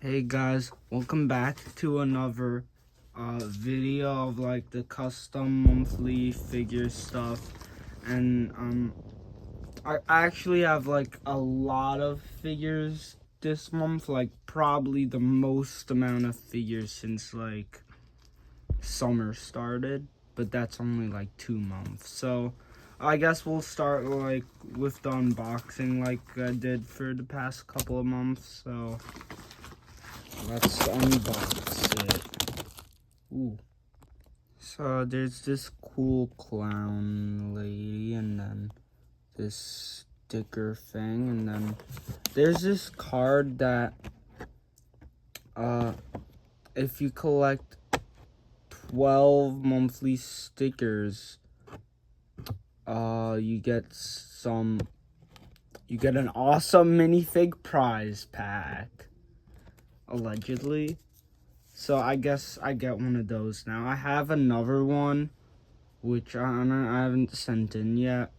Hey guys, welcome back to another video of like the custom monthly figure stuff. And I actually have like a lot of figures this month, like probably the most amount of figures since like summer started, but that's only like 2 months. So I guess we'll start like with the unboxing like I did for the past couple of months. So let's unbox it. Ooh. So there's this cool clown lady, and then this sticker thing, and then there's this card that if you collect 12 monthly stickers, you get an awesome minifig prize pack, allegedly. So I guess I get one of those now. I have another one, which I haven't sent in yet.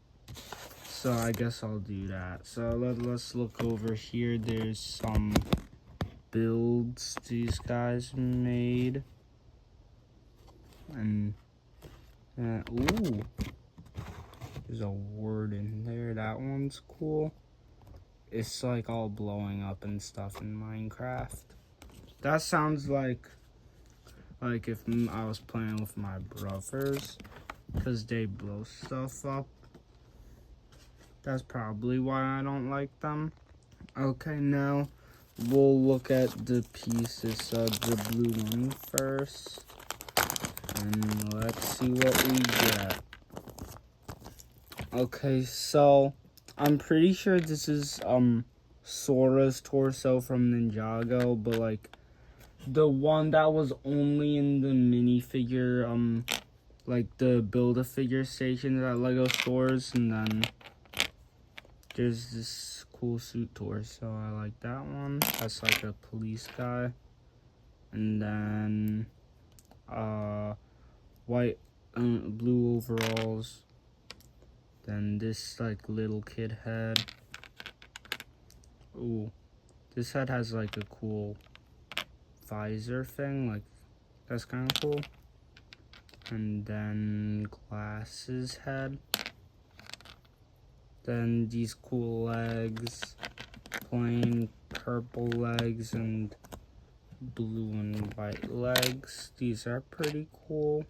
So I guess I'll do that. So let's look over here. There's some builds these guys made. And, ooh. There's a word in there. That one's cool. It's like all blowing up and stuff in Minecraft. That sounds like if I was playing with my brothers, because they blow stuff up. That's probably why I don't like them. Okay, now we'll look at the pieces of the blue one first. And let's see what we get. Okay, so I'm pretty sure this is Sora's torso from Ninjago, but like the one that was only in the minifigure, like the Build-A-Figure stations at LEGO stores, and then there's this cool suit torso. I like that one. That's like a police guy. And then, blue overalls. Then this like little kid head. Ooh, this head has like a cool visor thing, like that's kind of cool. And then glasses head. Then these cool legs, plain purple legs and blue and white legs. These are pretty cool.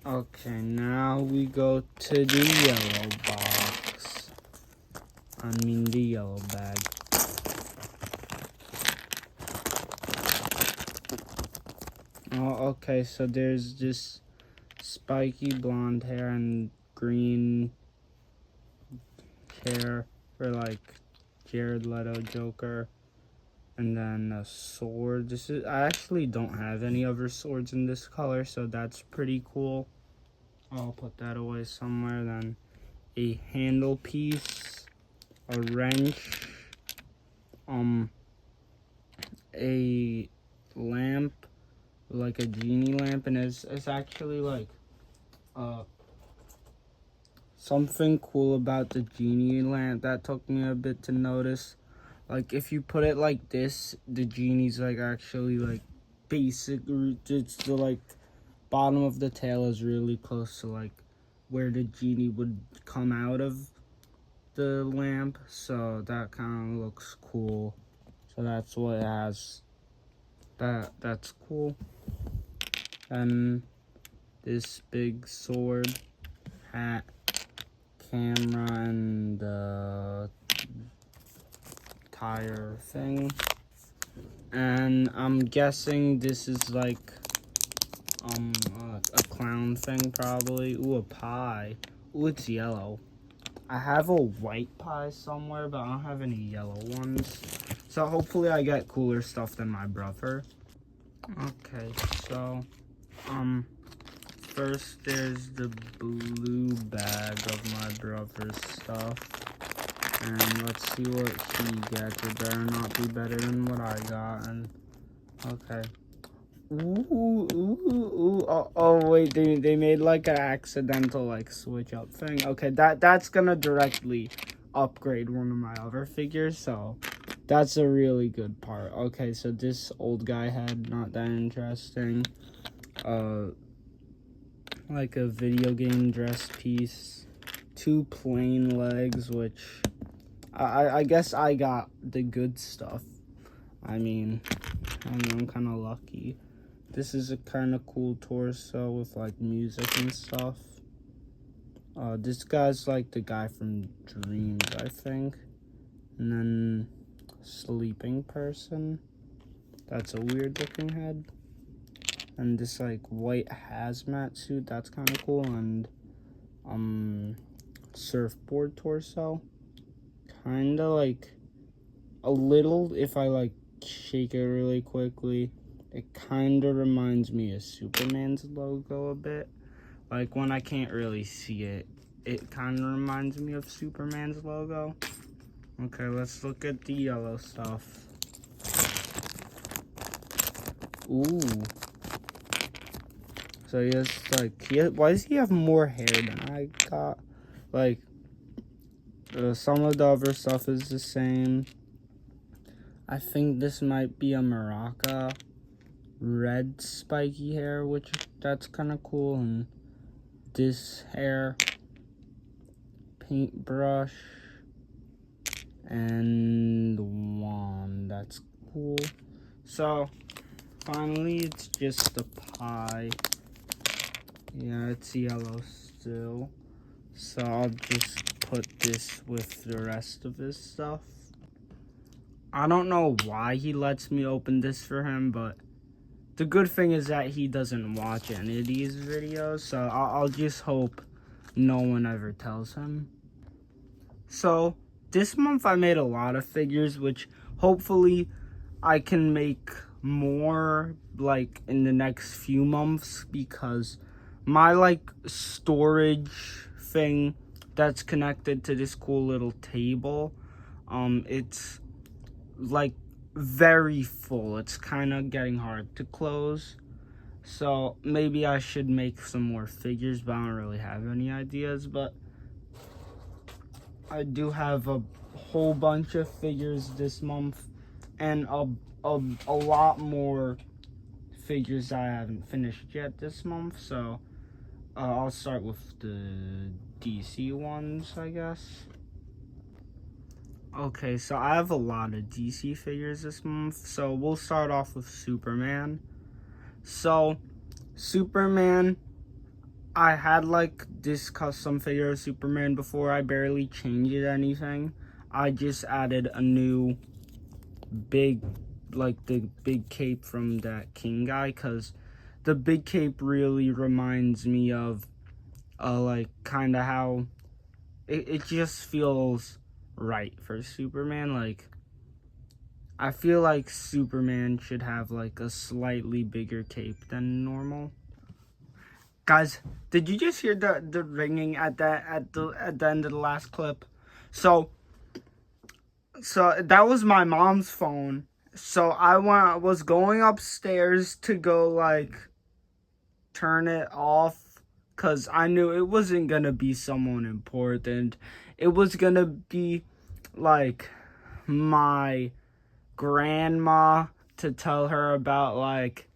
Okay, now we go to the yellow box. The yellow bag. Oh, okay, so there's this spiky blonde hair and green hair for like Jared Leto Joker. And then a sword. I actually don't have any other swords in this color, so that's pretty cool. I'll put that away somewhere. Then a handle piece, a wrench, a lamp, like a genie lamp, and it's actually like something cool about the genie lamp that took me a bit to notice. Like if you put it like this, the genie's like actually like basic. It's the like bottom of the tail is really close to like where the genie would come out of the lamp. So that kind of looks cool. So that's what it has. That's cool. And this big sword, hat, camera, and tire thing. And I'm guessing this is like a clown thing probably. Ooh, a pie. Ooh, it's yellow. I have a white pie somewhere, but I don't have any yellow ones. So hopefully I get cooler stuff than my brother. Okay, so first there's the blue bag of my brother's stuff. And let's see what he gets. It better not be better than what I got. And okay. Ooh. Oh wait, they made like an accidental like switch up thing. Okay, that's gonna directly upgrade one of my other figures, so That's a really good part. Okay, so this old guy head, not that interesting. Like a video game dress piece. 2 plain legs, which I guess I got the good stuff. I mean, I don't know, I'm kind of lucky. This is a kind of cool torso with like music and stuff. This guy's like the guy from Dreams, I think. And then sleeping person. That's a weird looking head. And this like white hazmat suit, that's kind of cool. And surfboard torso. Kind of like a little, if I like shake it really quickly, it kind of reminds me of Superman's logo a bit. Like when I can't really see it, it kind of reminds me of Superman's logo. Okay, let's look at the yellow stuff. Ooh. So he has like, why does he have more hair than I got? Like, some of the other stuff is the same. I think this might be a maraca. Red spiky hair, which that's kind of cool. And this hair, paintbrush, and wand. That's cool. So finally, it's just a pie. Yeah, it's yellow still. So I'll just put this with the rest of his stuff. I don't know why he lets me open this for him, but the good thing is that he doesn't watch any of these videos, so I'll just hope no one ever tells him. So this month I made a lot of figures, which hopefully I can make more like in the next few months, because my like storage thing that's connected to this cool little table, it's like very full. It's kind of getting hard to close. So maybe I should make some more figures, but I don't really have any ideas. But I do have a whole bunch of figures this month, and a lot more figures I haven't finished yet this month. So I'll start with the DC ones, I guess. Okay, so I have a lot of DC figures this month, so we'll start off with Superman. So, Superman, I had like this custom figure of Superman before. I barely changed anything. I just added a new big, like the big cape from that King guy, because the big cape really reminds me of like kind of how it just feels right for Superman. Like, I feel like Superman should have like a slightly bigger cape than normal. Guys, did you just hear the ringing at the end of the last clip? So that was my mom's phone. So I was going upstairs to go like turn it off, because I knew it wasn't gonna be someone important. It was gonna be like my grandma, to tell her about like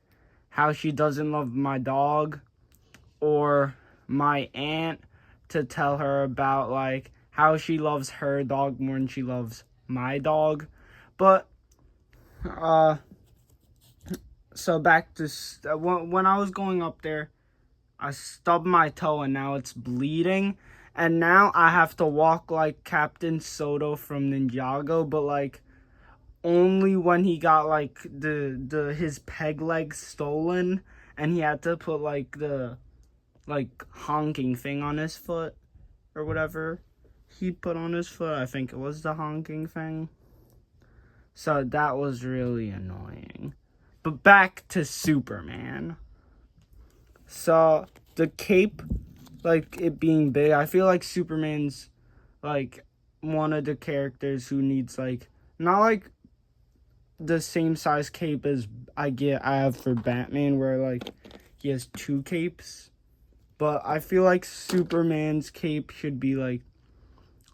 how she doesn't love my dog, or my aunt to tell her about like how she loves her dog more than she loves my dog. But so back to when I was going up there, I stubbed my toe and now it's bleeding. And now I have to walk like Captain Soto from Ninjago, but like only when he got like his peg leg stolen, and he had to put like the like honking thing on his foot or whatever he put on his foot. I think it was the honking thing. So that was really annoying. But back to Superman. So the cape, like it being big, I feel like Superman's like one of the characters who needs like not like the same size cape as I have for Batman, where like he has 2 capes. But I feel like Superman's cape should be like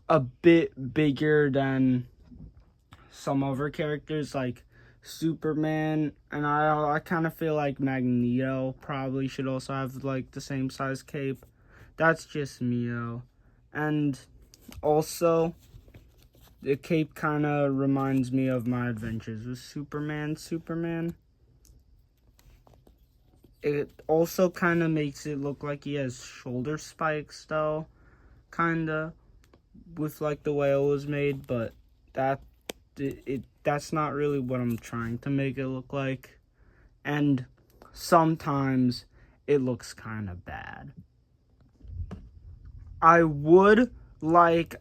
a bit bigger than some other characters like Superman, and I kind of feel like Magneto probably should also have like the same size cape. That's just me though. And also, the cape kind of reminds me of my adventures with Superman. It also kind of makes it look like he has shoulder spikes though, kind of, with like the way it was made, but that's not really what I'm trying to make it look like. And sometimes it looks kind of bad. I would like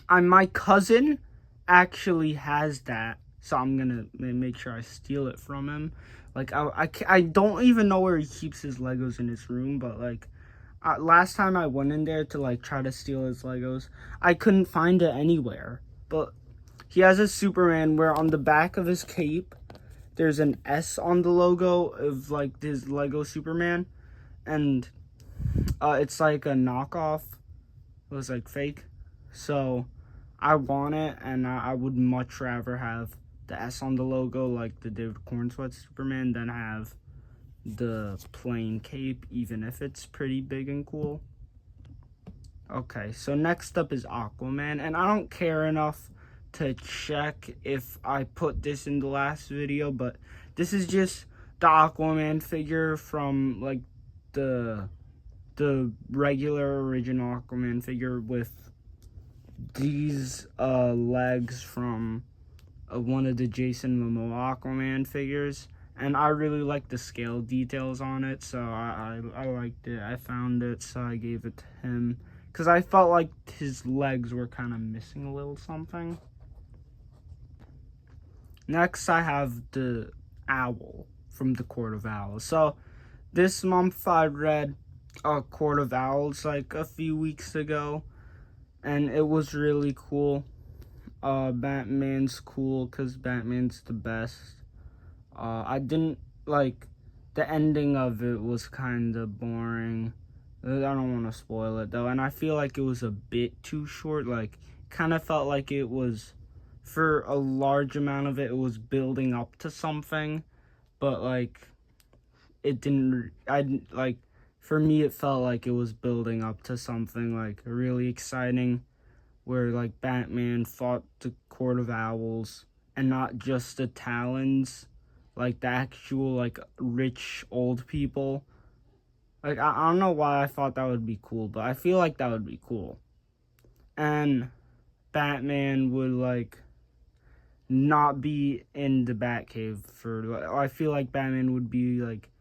my cousin actually has that, so I'm gonna make sure I steal it from him. Like I don't even know where he keeps his Legos in his room, but like last time I went in there to like try to steal his Legos, I couldn't find it anywhere. But he has a Superman where on the back of his cape there's an S on the logo of like his Lego Superman, and it's like a knockoff. It was like fake. So I want it, and I would much rather have the S on the logo like the David Cornsweet Superman than have the plain cape, even if it's pretty big and cool. Okay, so next up is Aquaman, and I don't care enough to check if I put this in the last video, but this is just the Aquaman figure from like the regular original Aquaman figure with these legs from one of the Jason Momoa Aquaman figures, and I really like the scale details on it, so I liked it. I found it, so I gave it to him because I felt like his legs were kind of missing a little something. Next, I have the owl from the Court of Owls. So this month I read Court of Owls like a few weeks ago, and it was really cool. Batman's cool because Batman's the best. I didn't like the ending of it was kind of boring. I don't want to spoil it though, and I feel like it was a bit too short. Like, kind of felt like it was, for a large amount of it, it was building up to something, but like it didn't. For me, it felt like it was building up to something like really exciting, where like Batman fought the Court of Owls and not just the Talons, like the actual like rich old people. Like I don't know why I thought that would be cool, but I feel like that would be cool. And Batman would like not be in the Batcave for, I feel like Batman would be like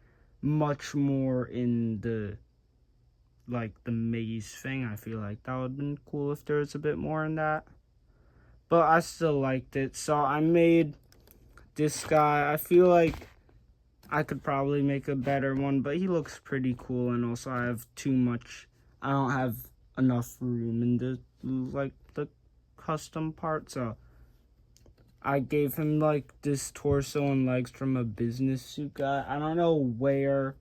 much more in the like the maze thing. I feel like that would have been cool if there was a bit more in that, but I still liked it, so I made this guy. I feel like I could probably make a better one, but he looks pretty cool, and also I don't have enough room in the like the custom part, so I gave him like this torso and legs from a business suit guy. I don't know where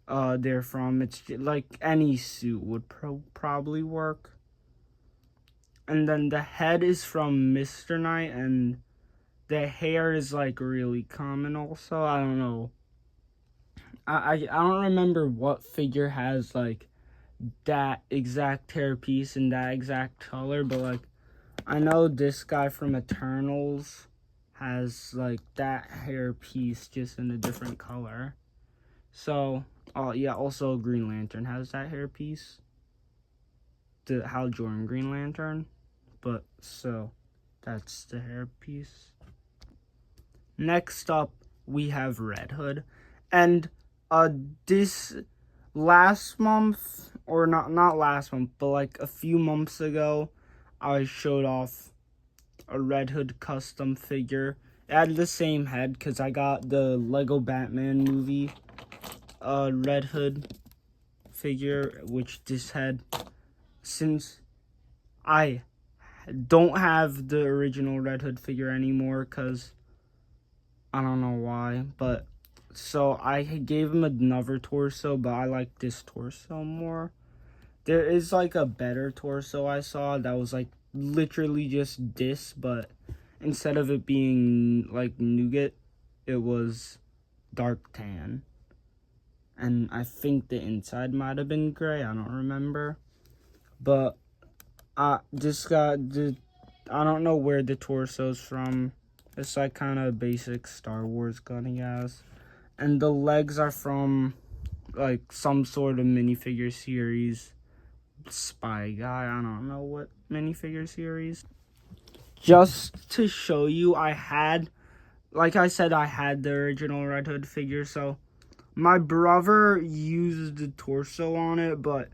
they're from. It's just, like any suit would probably work. And then the head is from Mr. Knight, and the hair is like really common also. I don't know. I don't remember what figure has like that exact hair piece and that exact color, but like I know this guy from Eternals has like that hair piece just in a different color. So, yeah, also Green Lantern has that hair piece. The Hal Jordan Green Lantern. But, so, that's the hair piece. Next up, we have Red Hood. And, this last month, or not last month, but like a few months ago, I showed off a Red Hood custom figure. It had the same head because I got the Lego Batman movie Red Hood figure, which this head, since I don't have the original Red Hood figure anymore because I don't know why, but so I gave him another torso, but I like this torso more. There is like a better torso I saw that was like literally just this, but instead of it being like nougat, it was dark tan. And I think the inside might have been gray, I don't remember. But I don't know where the torso's from. It's like kind of basic Star Wars gun he has. And the legs are from like some sort of minifigure series. Spy Guy, I don't know what minifigure series. Just to show you, like I said, I had the original Red Hood figure, so my brother used the torso on it, but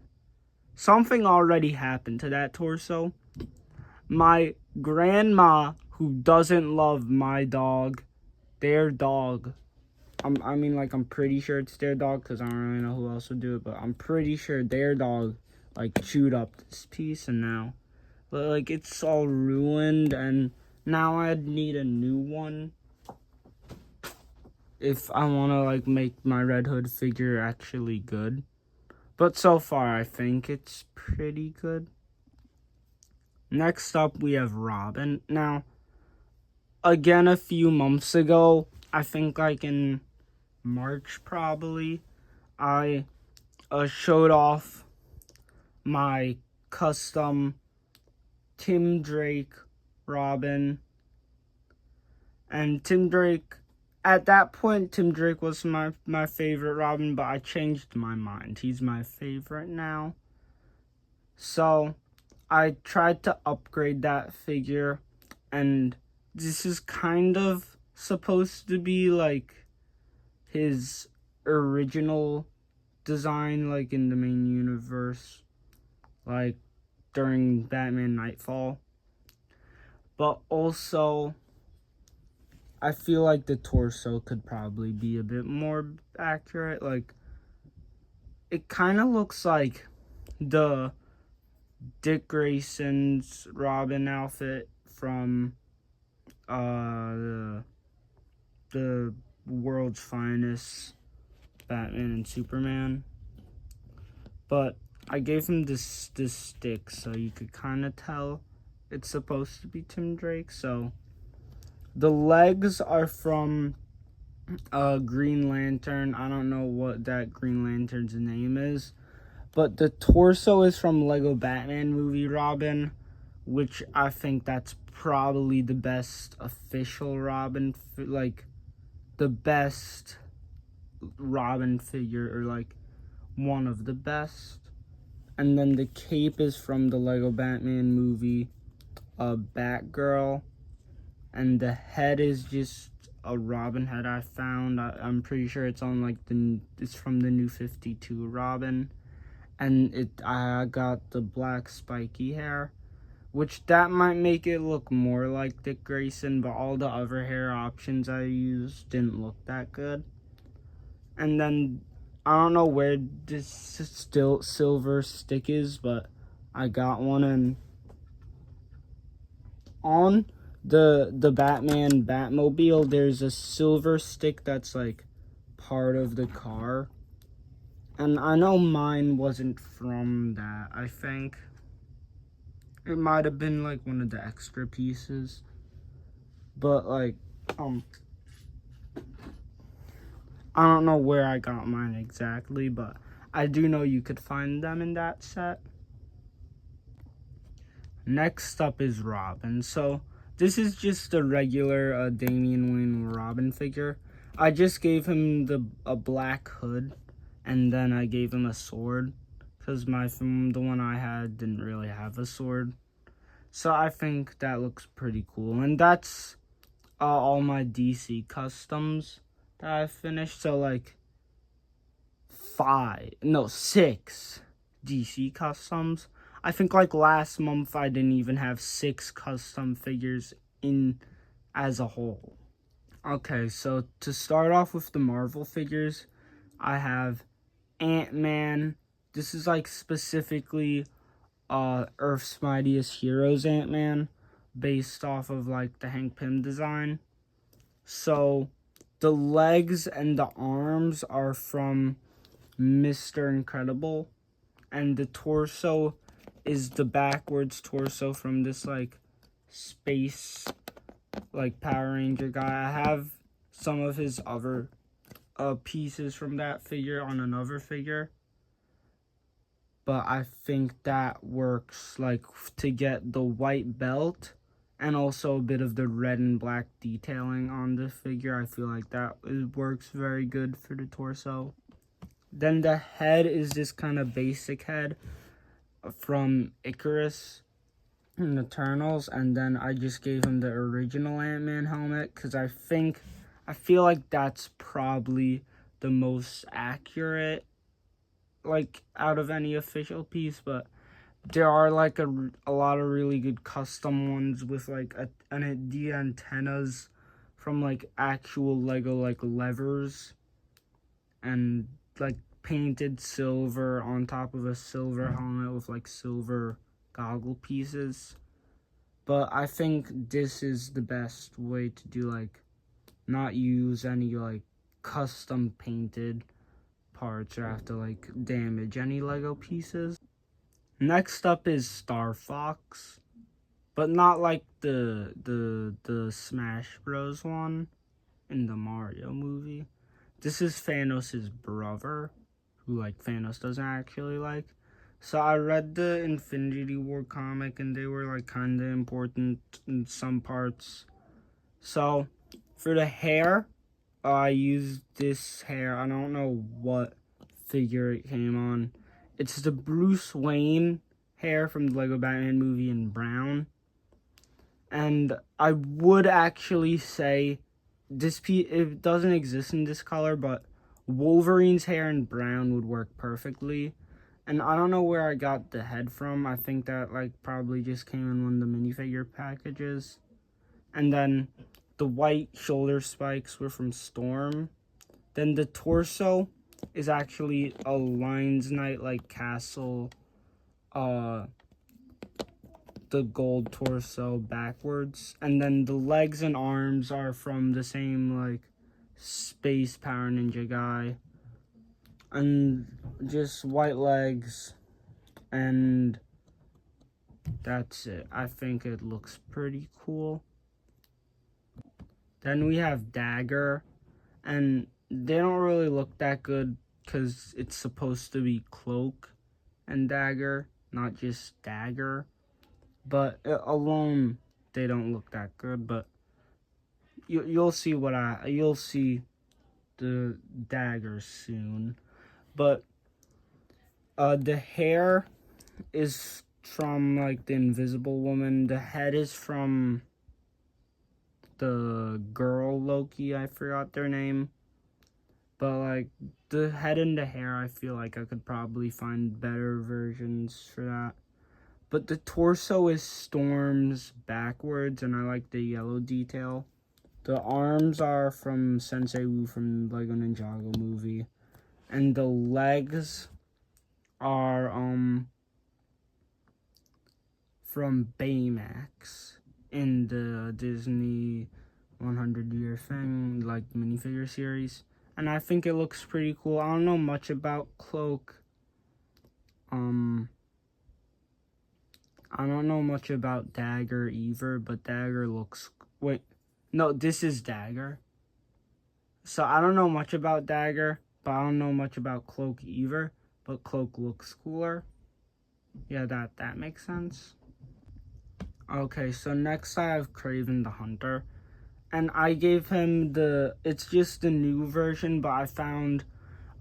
something already happened to that torso. My grandma, who doesn't love my dog, their dog, I'm pretty sure it's their dog, because I don't really know who else would do it, but I'm pretty sure their dog, like, chewed up this piece, and now, like, it's all ruined, and now I'd need a new one if I want to, like, make my Red Hood figure actually good. But so far, I think it's pretty good. Next up, we have Robin. Now, again, a few months ago, I think like in March probably, I showed off my custom Tim Drake Robin. And Tim Drake, at that point, Tim Drake was my favorite Robin, but I changed my mind. He's my favorite now. So I tried to upgrade that figure, and this is kind of supposed to be like his original design, like in the main universe, like during Batman Nightfall. But also, I feel like the torso could probably be a bit more accurate. Like, it kind of looks like the Dick Grayson's Robin outfit from the World's Finest Batman and Superman. But I gave him this stick so you could kind of tell it's supposed to be Tim Drake. So the legs are from Green Lantern. I don't know what that Green Lantern's name is. But the torso is from Lego Batman Movie Robin, which I think that's probably the best official Robin, like the best Robin figure, or like one of the best. And then the cape is from the Lego Batman Movie Batgirl, and the head is just a Robin head I found. I'm pretty sure it's on like it's from the New 52 Robin. And I got the black spiky hair, which that might make it look more like Dick Grayson, but all the other hair options I used didn't look that good. And then I don't know where this still silver stick is, but I got one, and on the Batman Batmobile, there's a silver stick that's like part of the car. And I know mine wasn't from that. I think it might have been like one of the extra pieces. But like, I don't know where I got mine exactly, but I do know you could find them in that set. Next up is Robin. So this is just a regular Damian Wayne Robin figure. I just gave him a black hood. And then I gave him a sword, because the one I had didn't really have a sword. So I think that looks pretty cool. And that's all my DC customs that I finished. So like 6 DC customs. I think like last month I didn't even have 6 custom figures in as a whole. Okay, so to start off with the Marvel figures, I have Ant-Man. This is like specifically Earth's Mightiest Heroes Ant-Man, based off of like the Hank Pym design. So the legs and the arms are from Mr. Incredible, and the torso is the backwards torso from this like space like Power Ranger guy. I have some of his other pieces from that figure on another figure, but I think that works like to get the white belt and also a bit of the red and black detailing on the figure. I feel like that works very good for the torso. Then the head is this kind of basic head from Icarus in Eternals, and then I just gave him the original Ant-Man helmet because I feel like that's probably the most accurate, like, out of any official piece. But there are like a lot of really good custom ones with like the antennas from like actual Lego like levers and like painted silver on top of a silver helmet with like silver goggle pieces. But I think this is the best way to do, like, not use any like custom painted parts or have to like damage any Lego pieces. Next up is Star Fox, but not like the Smash Bros one in the Mario movie. This is Thanos' brother, who like Thanos doesn't actually like. So I read the Infinity War comic and they were like kind of important in some parts. So for the hair, I used this hair. I don't know what figure it came on. It's the Bruce Wayne hair from the Lego Batman movie in brown. And I would actually say this piece, it doesn't exist in this color, but Wolverine's hair in brown would work perfectly. And I don't know where I got the head from. I think that like probably just came in one of the minifigure packages. And then the white shoulder spikes were from Storm. Then the torso is actually a Lions Knight like castle, the gold torso backwards. And then the legs and arms are from the same like Space Power Ninja guy. And just white legs, and that's it. I think it looks pretty cool. Then we have Dagger, and they don't really look that good because it's supposed to be Cloak and Dagger, not just Dagger. But alone, they don't look that good. But you'll see you'll see the Dagger soon. But the hair is from like the Invisible Woman. The head is from the girl Loki. I forgot their name. But like the head and the hair, I feel like I could probably find better versions for that. But the torso is Storm's backwards, and I like the yellow detail. The arms are from Sensei Wu from Lego Ninjago movie. And the legs are from Baymax in the Disney 100-year thing, like minifigure series. And I think it looks pretty cool. I don't know much about Cloak. I don't know much about Dagger either, but Dagger looks... Wait, no, this is Dagger. So I don't know much about Dagger, but I don't know much about Cloak either. But Cloak looks cooler. Yeah, that makes sense. Okay, so next I have Kraven the Hunter. And I gave him it's just the new version, but I found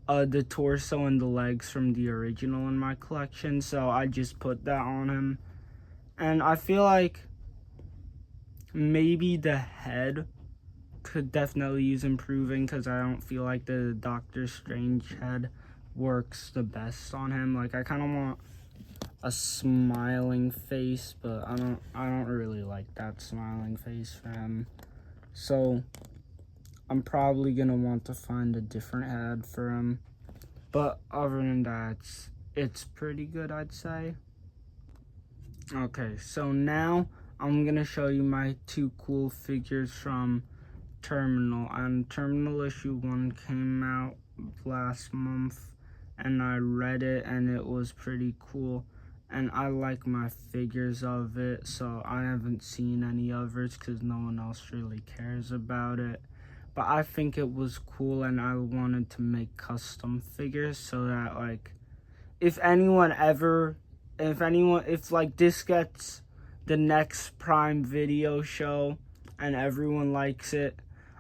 the torso and the legs from the original in my collection, so I just put that on him. And I feel like maybe the head could definitely use improving, because I don't feel like the Doctor Strange head works the best on him. Like, I kind of want a smiling face, but I don't really like that smiling face for him. So I'm probably gonna want to find a different head for him. But other than that, it's pretty good, I'd say. Okay, so now I'm gonna show you my two cool figures from Terminal. And Terminal issue 1 came out last month, and I read it and it was pretty cool. and I like my figures of it, so I haven't seen any others because no one else really cares about it. But I think it was cool, and I wanted to make custom figures so that, like, if like this gets the next Prime Video show and everyone likes it,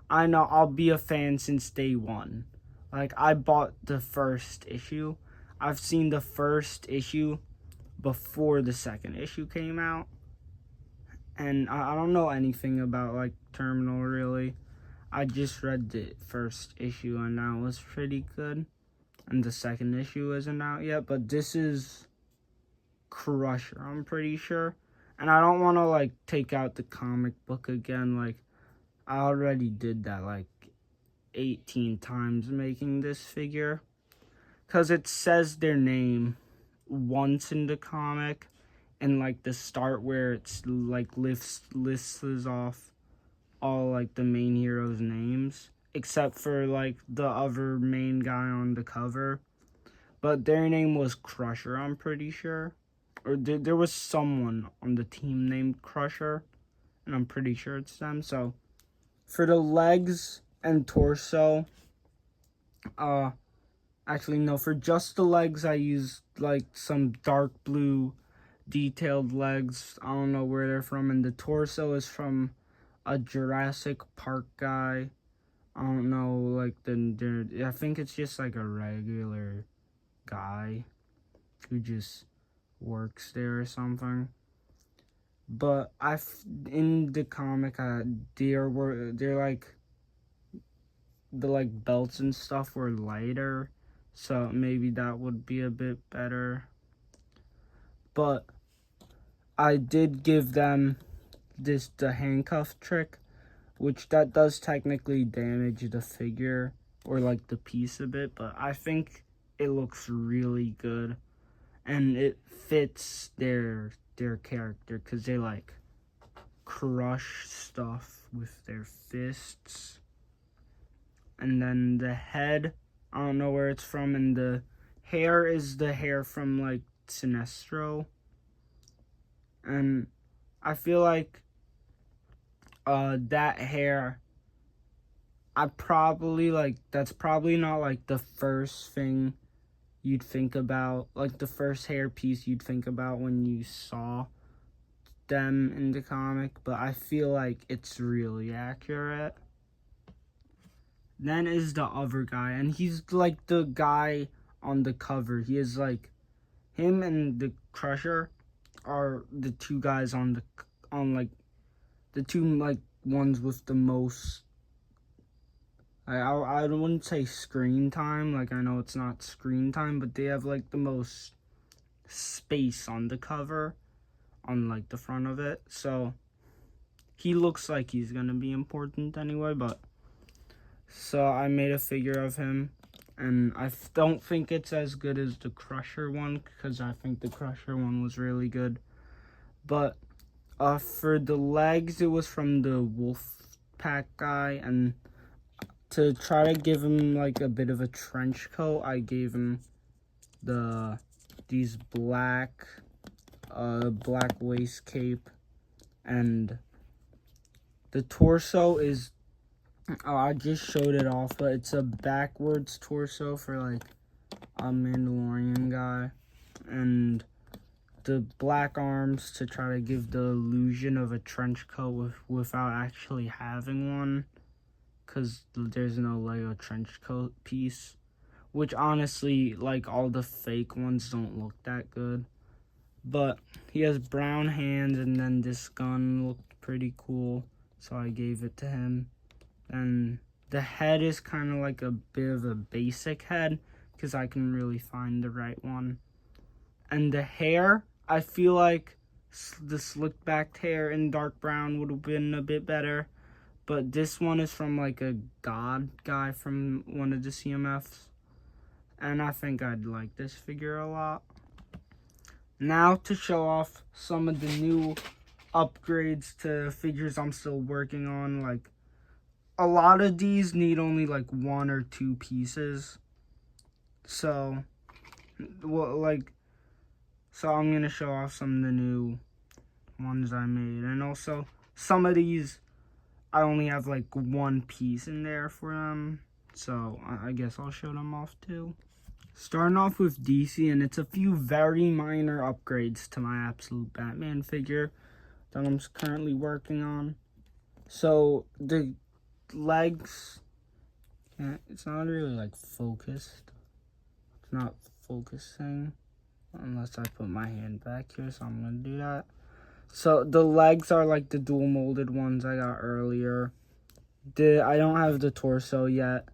I know I'll be a fan since day one. Like, I bought the first issue. I've seen the first issue before the second issue came out. And I don't know anything about, like, Terminal, really. I just read the first issue, and that was pretty good. And the second issue isn't out yet, but this is Crusher, I'm pretty sure. And I don't want to, like, take out the comic book again. Like, I already did that, like, 18 times making this figure. Because it says their name once in the comic, and, like, the start where it's, like, lists off all, like, the main heroes' names. Except for, like, the other main guy on the cover. But their name was Crusher, I'm pretty sure. Or there was someone on the team named Crusher, and I'm pretty sure it's them. So, for the legs and torso, actually no, for just the legs I used, like, some dark blue detailed legs. I don't know where they're from. And the torso is from a Jurassic Park guy. I don't know, like, I think it's just, like, a regular guy who just works there or something. But in the comic, they're like, the, like, belts and stuff were lighter, so maybe that would be a bit better. But I did give them the handcuff trick, which that does technically damage the figure or, like, the piece a bit, but I think it looks really good, and it fits their character because they, like, crush stuff with their fists. And then the head, I don't know where it's from, and the hair is the hair from, like, Sinestro. And I feel like that hair, that's probably not, like, the first thing you'd think about, like, the first hair piece you'd think about when you saw them in the comic, but I feel like it's really accurate. Then is the other guy, and he's, like, the guy on the cover. He is, like, him and the Crusher are the two guys on like, the two, like, ones with the most, I wouldn't say screen time, like, I know it's not screen time, but they have, like, the most space on the cover, on, like, the front of it. So he looks like he's gonna be important anyway. But so I made a figure of him, and I don't think it's as good as the Crusher one, because I think the Crusher one was really good. But for the legs, it was from the Wolf Pack guy, and to try to give him, like, a bit of a trench coat, I gave him these black waist cape. And the torso is, I just showed it off, but it's a backwards torso for, like, a Mandalorian guy. And the black arms to try to give the illusion of a trench coat without actually having one, because there's no Lego trench coat piece, which honestly, like, all the fake ones don't look that good. But he has brown hands, and then this gun looked pretty cool, so I gave it to him. And the head is kind of like a bit of a basic head, because I can really find the right one. And the hair, I feel like the slick backed hair in dark brown would have been a bit better. But this one is from, like, a god guy from one of the CMFs. And I think I'd like this figure a lot. Now to show off some of the new upgrades to figures I'm still working on. Like, a lot of these need only, like, 1 or 2 pieces. So, well, like, So I'm going to show off some of the new ones I made. And also, some of these, I only have like one piece in there for them. So I guess I'll show them off too. Starting off with DC, and it's a few very minor upgrades to my Absolute Batman figure that I'm currently working on. So the legs, it's not really like focused. It's not focusing unless I put my hand back here, so I'm gonna do that. So the legs are like the dual molded ones I got earlier. I don't have the torso yet.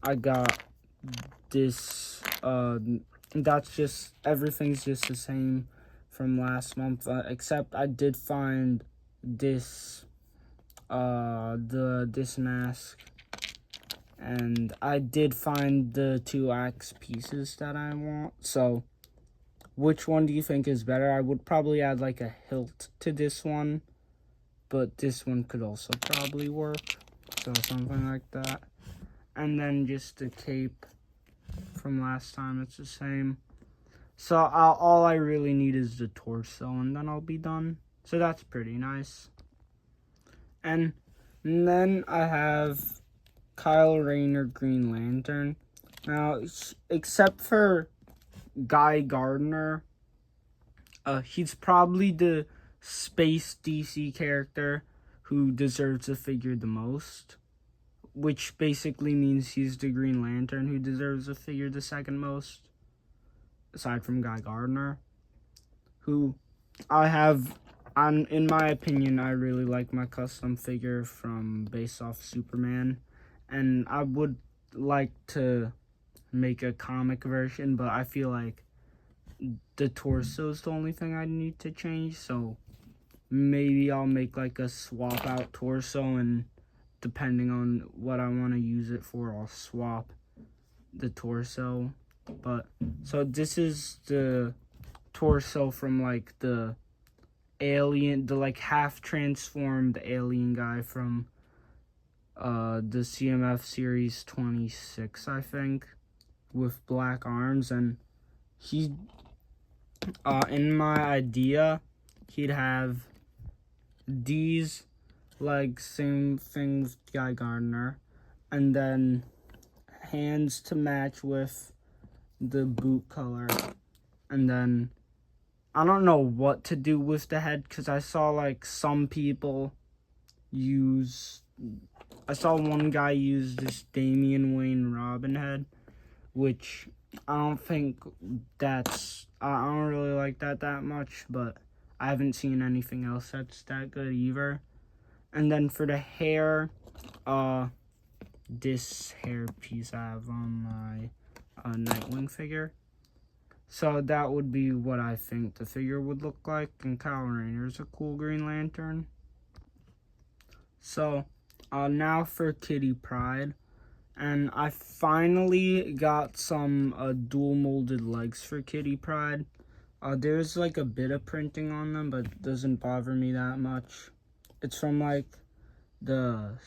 I got this, that's just, everything's just the same from last month, except I did find this, this mask, and I did find the 2 axe pieces that I want. So which one do you think is better? I would probably add like a hilt to this one, but this one could also probably work, so something like that. And then just the cape from last time, it's the same. So all I really need is the torso, and then I'll be done. So that's pretty nice. And then I have Kyle Rayner Green Lantern. Now, except for Guy Gardner, he's probably the space DC character who deserves the figure the most, which basically means he's the Green Lantern who deserves the figure the second most, aside from Guy Gardner, who I have, in my opinion, I really like my custom figure based off Superman, and I would like to make a comic version, but I feel like the torso is the only thing I need to change, so maybe I'll make like a swap out torso, and depending on what I want to use it for, I'll swap the torso. But so this is the torso from like the alien, the like half transformed alien guy from the CMF series 26, I think, with black arms. And he in my idea, he'd have these like same things Guy Gardner, and then hands to match with the boot color. And then I don't know what to do with the head, because I saw like some people I saw one guy use this Damian Wayne Robin head, which I don't think I don't really like that much, but I haven't seen anything else that's that good either. And then for the hair, this hair piece I have on my Nightwing figure. So that would be what I think the figure would look like. And Kyle Rayner's a cool Green Lantern. So now for Kitty Pryde. And I finally got some dual molded legs for Kitty Pryde. There's like a bit of printing on them, but it doesn't bother me that much. It's from like the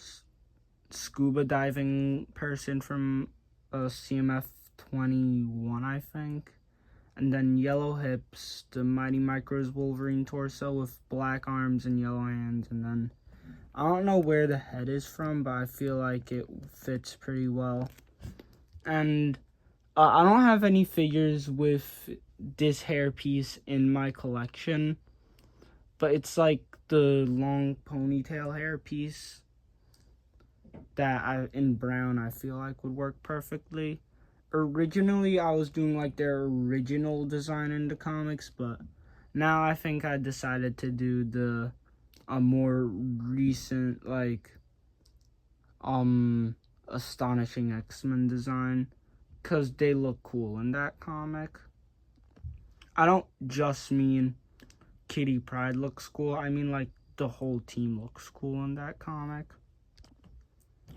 scuba diving person from CMF 21, I think. And then yellow hips, the Mighty Micros Wolverine torso with black arms and yellow hands. And then I don't know where the head is from, but I feel like it fits pretty well. And I don't have any figures with this hairpiece in my collection, but it's like the long ponytail hairpiece that in brown I feel like would work perfectly. Originally, I was doing like their original design in the comics, but now I think I decided to do a more recent, like, Astonishing X-Men design, because they look cool in that comic. I don't just mean Kitty Pryde looks cool, I mean like the whole team looks cool in that comic.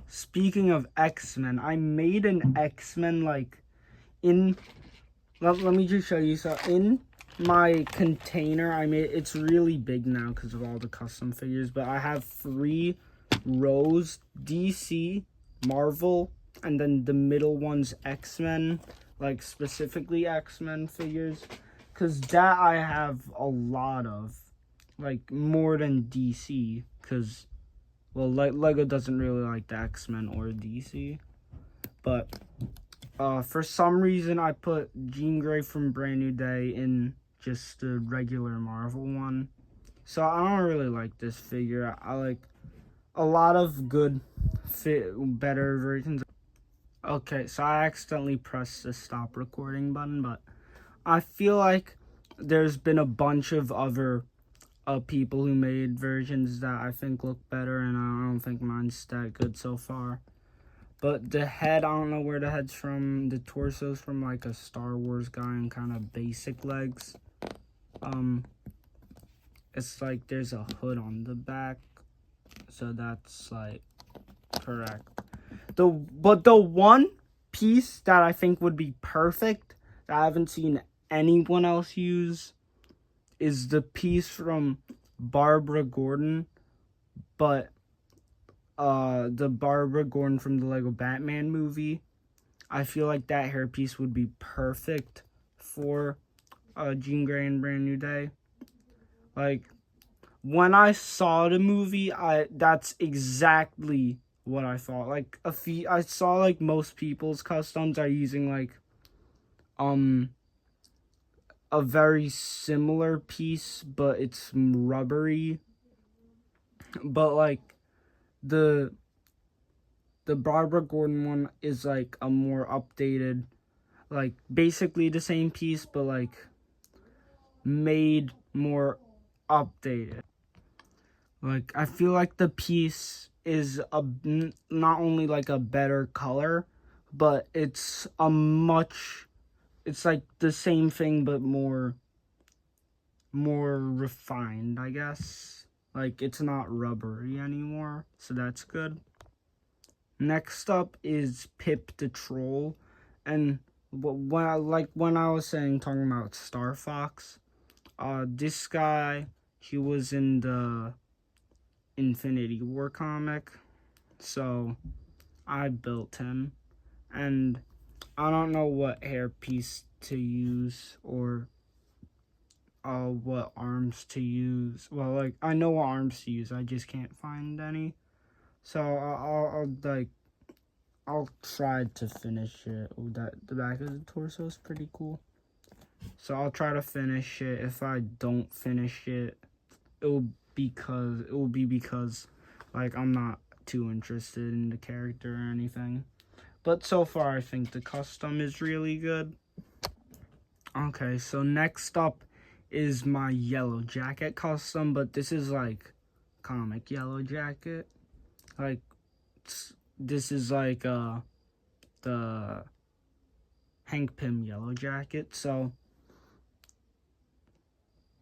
Speaking of X-Men, I made an X-Men like let me just show you. So in my container I made, it's really big now because of all the custom figures, but I have 3 rows: DC, Marvel, and then the middle one's X-Men, like specifically X-Men figures. Because that I have a lot of. Like, more than DC. Because, well, Lego doesn't really like the X-Men or DC. But, for some reason, I put Jean Grey from Brand New Day in just the regular Marvel one. So, I don't really like this figure. I like a lot of good, better versions. Okay, so I accidentally pressed the stop recording button, but I feel like there's been a bunch of other people who made versions that I think look better, and I don't think mine's that good so far. But the head, I don't know where the head's from. The torso's from like a Star Wars guy and kind of basic legs. It's like there's a hood on the back, so that's like correct. But the one piece that I think would be perfect that I haven't seen anyone else use is the piece from Barbara Gordon, but the Barbara Gordon from the Lego Batman movie. I feel like that hairpiece would be perfect for Jean Grey and Brand New Day. Like, when I saw the movie, that's exactly what I thought. Like, I saw like most people's customs are using like a very similar piece, but it's rubbery. But like the Barbara Gordon one is like a more updated, like basically the same piece, but like made more updated. Like, I feel like the piece is not only like a better color, but it's like the same thing but more refined, I guess. Like, it's not rubbery anymore, so that's good. Next up is Pip the Troll, and when I was talking about Star Fox, this guy, he was in the Infinity War comic, so I built him, and I don't know what hairpiece to use or what arms to use. Well, like, I know what arms to use, I just can't find any. So I'll try to finish it. Oh, the back of the torso is pretty cool. So I'll try to finish it. If I don't finish it, it will be because like I'm not too interested in the character or anything. But so far I think the custom is really good. Okay, so next up is my Yellow Jacket custom, but this is like comic Yellow Jacket. Like, this is like the Hank Pym Yellow Jacket. So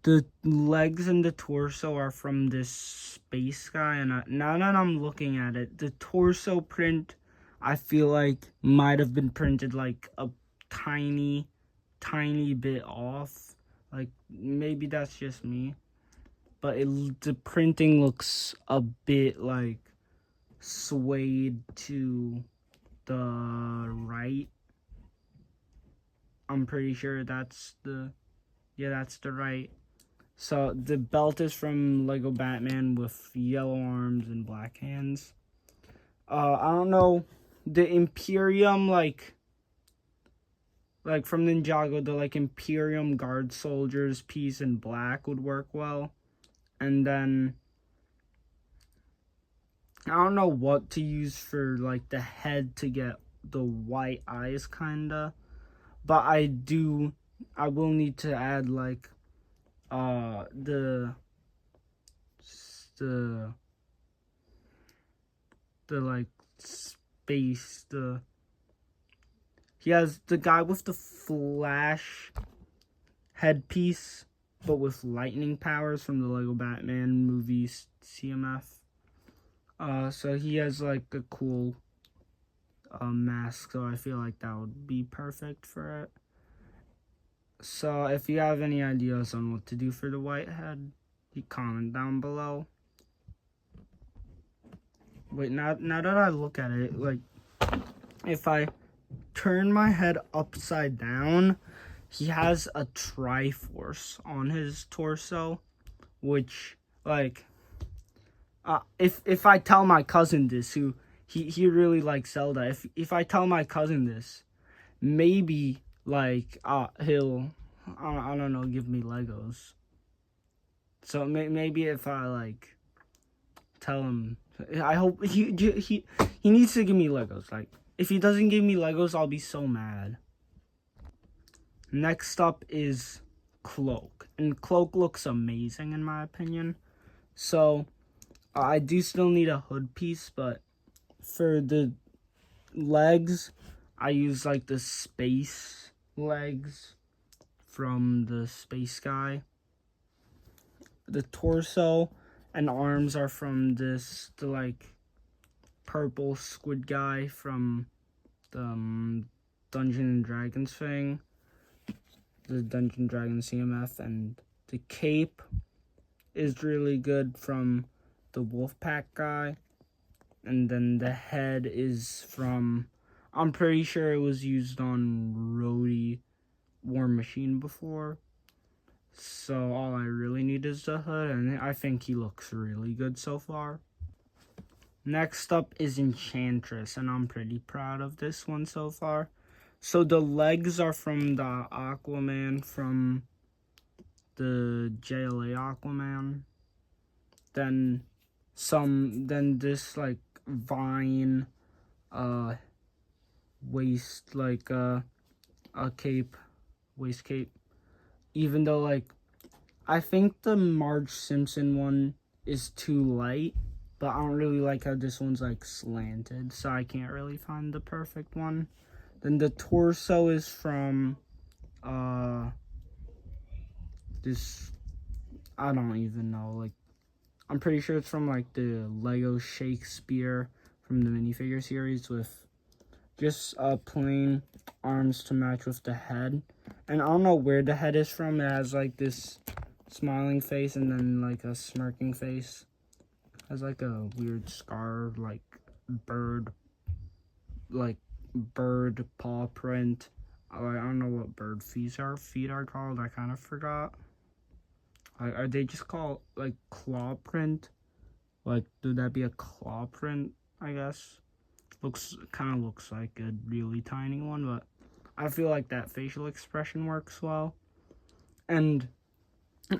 the legs and the torso are from this space guy, and now that I'm looking at it, the torso print I feel like might have been printed like a tiny bit off. Like, maybe that's just me, but the printing looks a bit like swayed to the right. I'm pretty sure that's the right. So the belt is from Lego Batman with yellow arms and black hands. I don't know, the Imperium, like from Ninjago, the like Imperium Guard soldiers piece in black would work well. And then I don't know what to use for like the head to get the white eyes kinda. But I will need to add like the like space, he has the guy with the Flash headpiece, but with lightning powers from the Lego Batman movies CMF. So he has like a cool mask, so I feel like that would be perfect for it. So if you have any ideas on what to do for the white head, you comment down below. Wait, now that I look at it, like, if I turn my head upside down, he has a Triforce on his torso, which, like, if I tell my cousin this, who he really likes Zelda, if I tell my cousin this, maybe, like, he'll, I don't know, give me Legos. So maybe if I, like, tell him, I hope he needs to give me Legos. Like, if he doesn't give me Legos, I'll be so mad. Next up is Cloak, and Cloak looks amazing in my opinion. So I do still need a hood piece, but for the legs, I use like the space legs from the space guy. The torso and arms are from the like purple squid guy from the Dungeon and Dragons thing, the Dungeon Dragons CMF, and the cape is really good from the Wolfpack guy, and then the head is from, I'm pretty sure it was used on Rhodey War Machine before. So all I really need is the hood, and I think he looks really good so far. Next up is Enchantress, and I'm pretty proud of this one so far. So the legs are from the Aquaman from the JLA Aquaman. Then this like vine waist, like a cape, waist cape. Even though, like, I think the Marge Simpson one is too light, but I don't really like how this one's like slanted, so I can't really find the perfect one. Then the torso is from this, I don't even know, like, I'm pretty sure it's from like the Lego Shakespeare from the minifigure series, with just plain arms to match with the head. And I don't know where the head is from. It has like this smiling face and then like a smirking face. It has like a weird scar, like bird paw print. I don't know what bird feet are called. I kind of forgot. Are they just called like claw print? Like, would that be a claw print? I guess. Kind of looks like a really tiny one, but I feel like that facial expression works well. And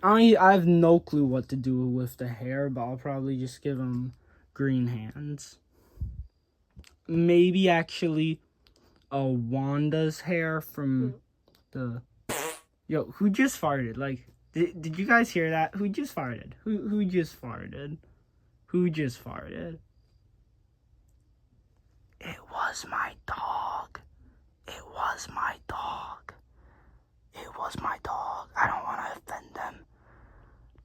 I have no clue what to do with the hair, but I'll probably just give him green hands. Maybe actually Wanda's hair from the... Yo, who just farted? Like, did you guys hear that? Who just farted? Who just farted? Who just farted? It was my dog. It was my dog. It was my dog. I don't want to offend them,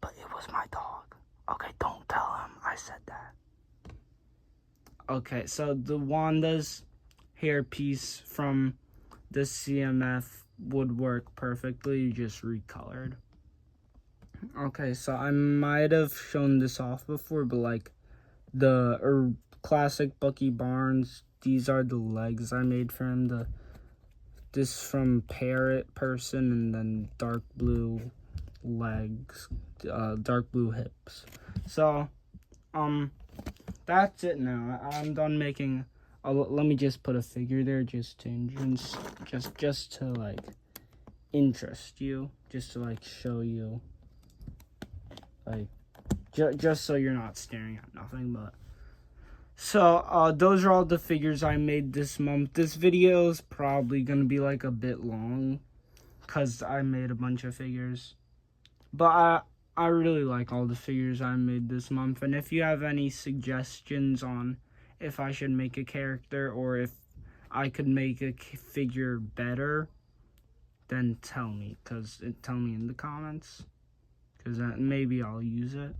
but it was my dog. Okay, don't tell him I said that. Okay, so the Wanda's hairpiece from the CMF would work perfectly, just recolored. Okay, so I might have shown this off before, but like the classic Bucky Barnes, these are the legs I made for him. This from Parrot Person, and then dark blue legs, dark blue hips. So, that's it now. I'm done making. Let me just put a figure there, just to like interest you, just to like show you, like just so you're not staring at nothing. But so those are all the figures I made this month. This video is probably gonna be like a bit long, cause I made a bunch of figures, but I really like all the figures I made this month. And if you have any suggestions on if I should make a character or if I could make a figure better, then tell me in the comments, because maybe I'll use it.